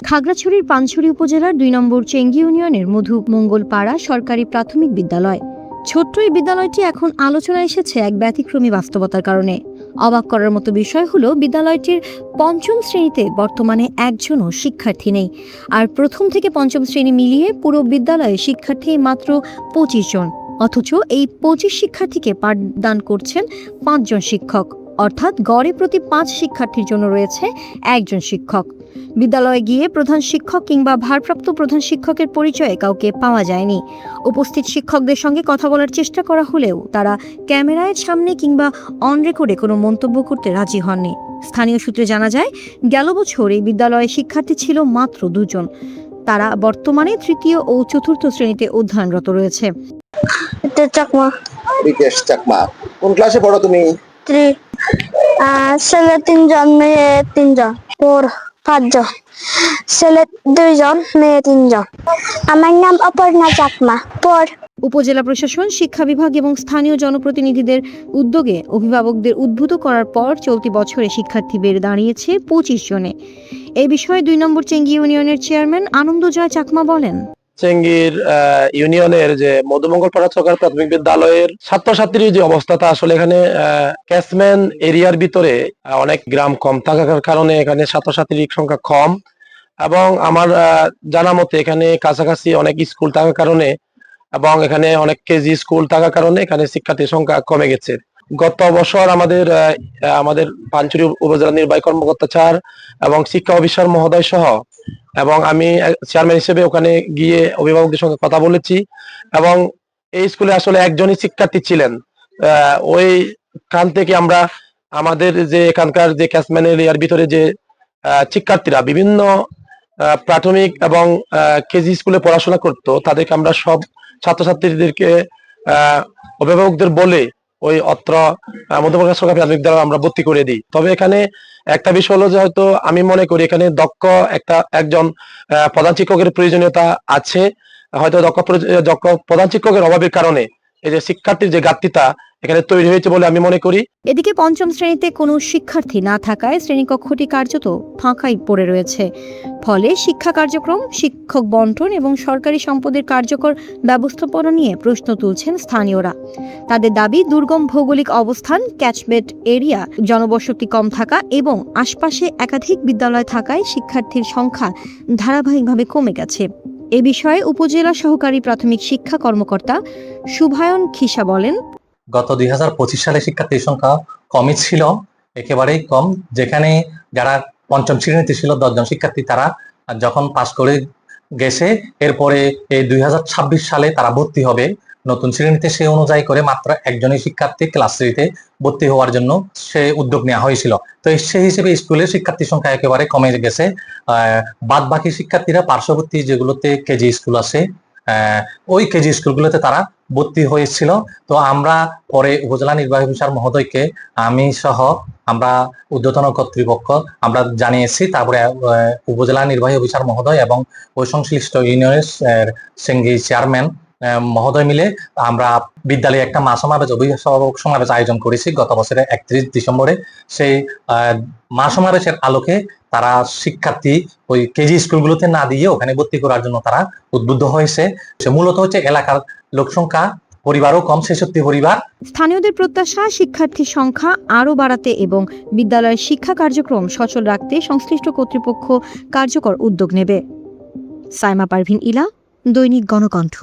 খাগড়াছড়ির পানছড়ি উপজেলার ২ নম্বর চেঙ্গি ইউনিয়নের মধু মঙ্গলপাড়া সরকারি প্রাথমিক বিদ্যালয়। ছোট্ট এই বিদ্যালয়টি এখন আলোচনায় এসেছে এক ব্যতিক্রমী বাস্তবতার কারণে। অবাক করার মতো বিষয় হলো বিদ্যালয়টির পঞ্চম শ্রেণীতে বর্তমানে একজনও শিক্ষার্থী নেই। আর প্রথম থেকে পঞ্চম শ্রেণী মিলিয়ে পুরো বিদ্যালয়ে শিক্ষার্থী মাত্র ২৫ জন। অথচ এই ২৫ শিক্ষার্থীকে পাঠদান করছেন ৫ জন শিক্ষক, অর্থাৎ গড়ে প্রতি ৫ শিক্ষার্থীর জন্য রয়েছে একজন শিক্ষক। বিদ্যালয়ে গিয়ে প্রধান শিক্ষক কিংবা ভারপ্রাপ্ত প্রধান শিক্ষকের পরিচয়ে কাউকে পাওয়া যায়নি। উপস্থিত শিক্ষকদের সঙ্গে কথা বলার চেষ্টা করা হলেও তারা ক্যামেরার সামনে কিংবা অন রেকর্ডে কোনো মন্তব্য করতে রাজি হননি। স্থানীয় সূত্রে জানা যায়, গেল বছর এই বিদ্যালয়ে শিক্ষার্থী ছিল মাত্র ২ জন। তারা বর্তমানে তৃতীয় ও চতুর্থ শ্রেণীতে অধ্যয়নরত রয়েছে। চাকমা, কোন ক্লাসে পড়ো তুমি? ছেলে ৩ জন, মেয়ে ৩ জন, ওর ৫ জন, ছেলে ২ জন, মেয়ে ৩ জন। আমার নাম অপর্ণা চাকমা। উপজেলা প্রশাসন, শিক্ষা বিভাগ এবং স্থানীয় জনপ্রতিনিধিদের উদ্যোগে অভিভাবকদের উদ্বুদ্ধ করার পর চলতি বছরে শিক্ষার্থী বেড়ে দাঁড়িয়েছে ২৫ জনে। এই বিষয়ে ২ নম্বর চেঙ্গি ইউনিয়নের চেয়ারম্যান আনন্দজয় চাকমা বলেন, চেঙ্গির ইউনিয়নের যে মধুমঙ্গলপাড়া সরকারি প্রাথমিক বিদ্যালয়ের ছাত্রছাত্রীর যে অবস্থাটা, আসলে এখানে ক্যাচমেন্ট এরিয়ার ভিতরে অনেক গ্রাম কম থাকার কারণে এখানে ছাত্রছাত্রীর সংখ্যা কম, এবং আমার জানা মতে এখানে কাছাকাছি অনেক স্কুল থাকার কারণে এবং এখানে অনেক কেজি স্কুল থাকার কারণে এখানে শিক্ষার্থীর সংখ্যা কমে গেছে। গত বছর আমাদের পানছড়ি উপজেলা নির্বাহী কর্মকর্তা স্যার এবং শিক্ষা অফিসার মহোদয় সহ এবং আমি চেয়ারম্যান হিসেবে ওখানে গিয়ে অভিভাবকদের সঙ্গে কথা বলেছি, এবং এই স্কুলে আসলে একজনই শিক্ষার্থী ছিলেন। ওইখান থেকে আমরা আমাদের যে এখানকার যে ক্যাচমেন্ট এরিয়ার ভিতরে যে শিক্ষার্থীরা বিভিন্ন প্রাথমিক এবং কেজি স্কুলে পড়াশোনা করতো, তাদেরকে আমরা সব ছাত্রছাত্রীদেরকে অভিভাবকদের বলে ওই অত্র মধ্যপ্রকাশ সরকারি প্রাথমিক বিদ্যালয়ে আমরা ভর্তি করে দিই। তবে এখানে একটা বিষয় হলো যে হয়তো আমি মনে করি এখানে একজন প্রধান শিক্ষকের প্রয়োজনীয়তা আছে। হয়তো দক্ষ প্রধান শিক্ষকের অভাবের কারণে এই যে শিক্ষার্থীর যে ঘাটতিটা এখানে তৈরি হয়েছে বলে আমি মনে করি। এদিকে পঞ্চম শ্রেণীতে কোনো শিক্ষার্থী না থাকায় শ্রেণীকক্ষটি কার্যত ফাঁকাই পড়ে রয়েছে। ফলে শিক্ষা কার্যক্রম, শিক্ষক বন্টন এবং সরকারি সম্পদের কার্যকর ব্যবস্থাপনা নিয়ে প্রশ্ন তুলছেন স্থানীয়রা। তাদের দাবি, দুর্গম ভৌগোলিক অবস্থান, ক্যাচমেন্ট এরিয়া, জনবসতি কম থাকা এবং আশপাশে একাধিক বিদ্যালয় থাকায় শিক্ষার্থীর সংখ্যা ধারাবাহিকভাবে কমে গেছে। এ বিষয়ে উপজেলা সহকারী প্রাথমিক শিক্ষা কর্মকর্তা শুভায়ন খিসা বলেন, গত ২০২৫ সালে শিক্ষার্থীর সংখ্যা কমই ছিল, একেবারেই কম। যেখানে যারা পঞ্চম শ্রেণীতে ছিল ১০ জন শিক্ষার্থী, তারা যখন পাস করে গেছে, এরপরে এই ২০২৬ সালে তারা ভর্তি হবে নতুন শ্রেণীতে। সে অনুযায়ী করে মাত্র একজনই শিক্ষার্থী ক্লাস 3-তে ভর্তি হওয়ার জন্য সে উদ্যোগ নেওয়া হয়েছিল। তো সেই হিসেবে স্কুলের শিক্ষার্থীর সংখ্যা একেবারে কমে গেছে। বাদ বাকি শিক্ষার্থীরা পার্শ্ববর্তী যেগুলোতে কেজি স্কুল আছে, ওই কেজি স্কুলগুলোতে তারা ভর্তি হয়েছিল। তো আমরা পরে উপজেলা নির্বাহী অফিসার মহোদয়কে, আমি সহ আমরা ঊর্ধ্বতন কর্তৃপক্ষ আমরা জানিয়েছি। তারপরে উপজেলা নির্বাহী অফিসার মহোদয় এবং ওই সংশ্লিষ্ট ইউনিয়নের চেঙ্গি চেয়ারম্যান মহোদয় মিলে আমরা বিদ্যালয়ে একটা অভিভাবক সমাবেশ আয়োজন করেছি গত বছরের ৩১ ডিসেম্বরে। সেই সমাবেশের আলোকে তারা শিক্ষার্থী ওই কেজি স্কুলগুলোতে না দিয়ে ওখানে ভর্তি করার জন্য তারা উদ্বুদ্ধ হয়েছে। মূলত হচ্ছে এলাকার লোকসংখ্যা, পরিবারও কম, ৬৬ পরিবার। স্থানীয়দের প্রত্যাশা, শিক্ষার্থীর সংখ্যা আরও বাড়াতে এবং বিদ্যালয়ের শিক্ষা কার্যক্রম সচল রাখতে সংশ্লিষ্ট কর্তৃপক্ষ কার্যকর উদ্যোগ নেবে। সাইমা পারভিন ইলা, দৈনিক গণকণ্ঠ।